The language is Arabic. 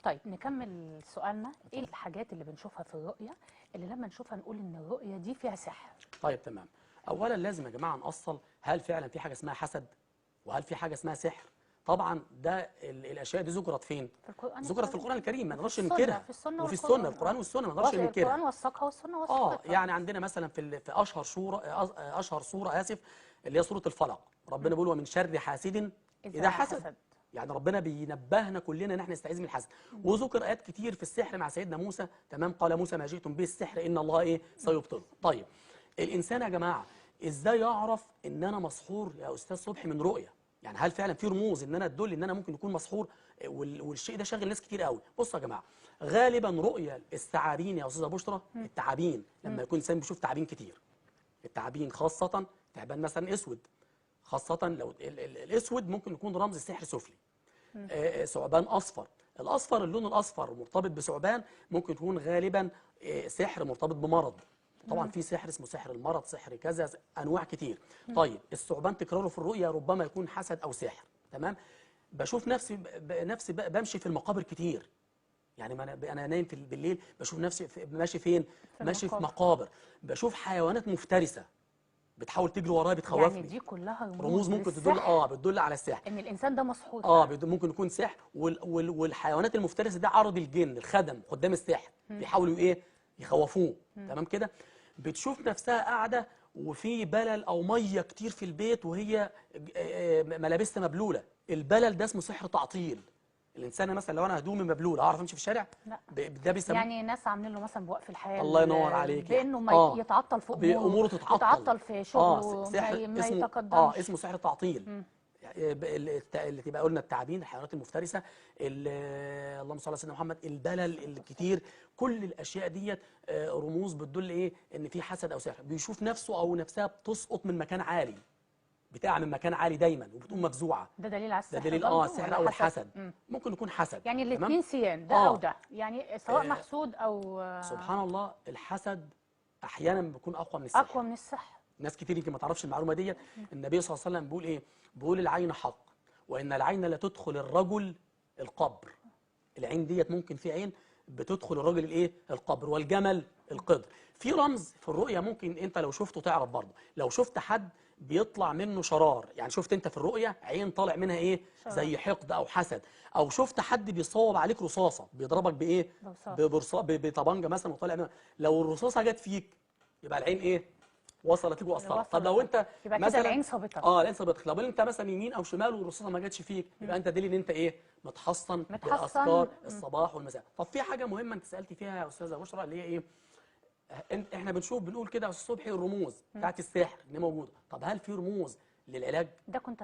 طيب نكمل سؤالنا. ايه الحاجات اللي بنشوفها في الرؤيه اللي لما نشوفها نقول ان الرؤيه دي فيها سحر؟ طيب تمام. اولا لازم يا جماعه نأصل هل فعلا في حاجه اسمها حسد وهل في حاجه اسمها سحر. طبعا ده الاشياء دي ذكرت فين؟ في القران ذكرت في الكريم، القران الكريم، ما في نقدرش السنه، ننكرها. في السنه وفي السنه، والقران. القران والسنه ما نقدرش ننكرها. القران وثقها والسنه وثقتها. يعني عندنا مثلا في اشهر سوره اسف، اللي هي سوره الفلق. ربنا بيقول ومن شر حاسد اذا حسد. يعني ربنا بينبهنا كلنا ان احنا نستعيذ من الحسد. وذكر ايات كتير في السحر مع سيدنا موسى. تمام. قال موسى ما جئتم به السحر ان الله سيبطله. طيب الانسان يا جماعه ازاي يعرف ان انا مسحور يا استاذ صبحي من رؤيه؟ يعني هل فعلا في رموز ان انا تدل ان انا ممكن يكون مسحور؟ والشيء ده شاغل ناس كتير قوي. بصوا يا جماعه، غالبا رؤيه الثعابين يا استاذه بشرى، التعابين لما يكون انسان بيشوف تعابين كتير، التعابين خاصه تعبان مثلا اسود، خاصه لو الاسود ممكن يكون رمز سحر سفلي. ثعبان اصفر، الاصفر اللون الاصفر مرتبط بثعبان ممكن يكون غالبا سحر مرتبط بمرض. طبعا في سحر اسمه سحر المرض، سحر كذا، انواع كتير. طيب الثعبان تكراره في الرؤيا ربما يكون حسد او سحر. تمام. بشوف نفسي بمشي في المقابر كتير. يعني ما انا نايم بالليل بشوف نفسي ماشي فين؟ ماشي في مقابر. بشوف حيوانات مفترسه بتحاول تجري ورايا، بتخوفني. يعني دي كلها رموز ممكن بتدل على السحر، ان الانسان ده مسحور. ممكن يكون سحر. والحيوانات المفترسه دي عرض الجن، الخدم قدام السحر، بيحاولوا يخوفوه. تمام كده. بتشوف نفسها قاعده وفي بلل او ميه كتير في البيت وهي ملابسها مبلوله. البلل ده اسمه سحر تعطيل. الانسان مثلا لو انا هدومي مبلوله اعرف امشي في الشارع؟ لا. ده بيسموه يعني ناس عاملين له مثلا بوقف الحياه، الله ينور عليك، بانه ما يتعطل في اموره تتعطل، يتعطل في شغله، سحر ما اسمه يتقدمش. اسمه سحر تعطيل. اللي تبقى قلنا التعابين، الحيوانات المفترسه، اللهم صل على سيدنا محمد، البلل الكتير، كل الاشياء ديت رموز بتدل ان في حسد او سحر. بيشوف نفسه او نفسها بتسقط من مكان عالي، بتقع من مكان عالي دايما وبتقوم مفزوعه. ده دليل على السحر؟ ده دليل السحر او الحسد. ممكن يكون حسد. يعني الاثنين سيان، ده او ده، يعني سواء محسود او سبحان الله. الحسد احيانا بيكون اقوى من السحر. اقوى من السحر. ناس كتير يمكن ما تعرفش المعلومه دي. النبي صلى الله عليه وسلم بيقول بيقول العين حق، وان العين لا تدخل الرجل القبر. العين ديت ممكن في عين بتدخل الراجل القبر، والجمل القدر. في رمز في الرؤيه ممكن انت لو شفته تعرف برضه. لو شفت حد بيطلع منه شرار، يعني شفت انت في الرؤيه عين طالع منها زي حقد او حسد، او شفت حد بيصوب عليك رصاصه، بيضربك بطبنجه مثلا وطالع منها، لو الرصاصه جت فيك يبقى العين وصلت لك واثرت. طب لو انت يبقى مثلا كده العين صابتك. العين صابتك. لو انت مثلا يمين او شمال والرصاصه ما جاتش فيك يبقى انت دليل ان انت متحصن باذكار الصباح والمساء. طب في حاجه مهمه انت سالتي فيها يا استاذه بشرى، اللي هي احنا بنقول كده يا استاذ صبحي الرموز بتاعت السحر اللي موجوده. طب هل في رموز للعلاج؟ ده كنت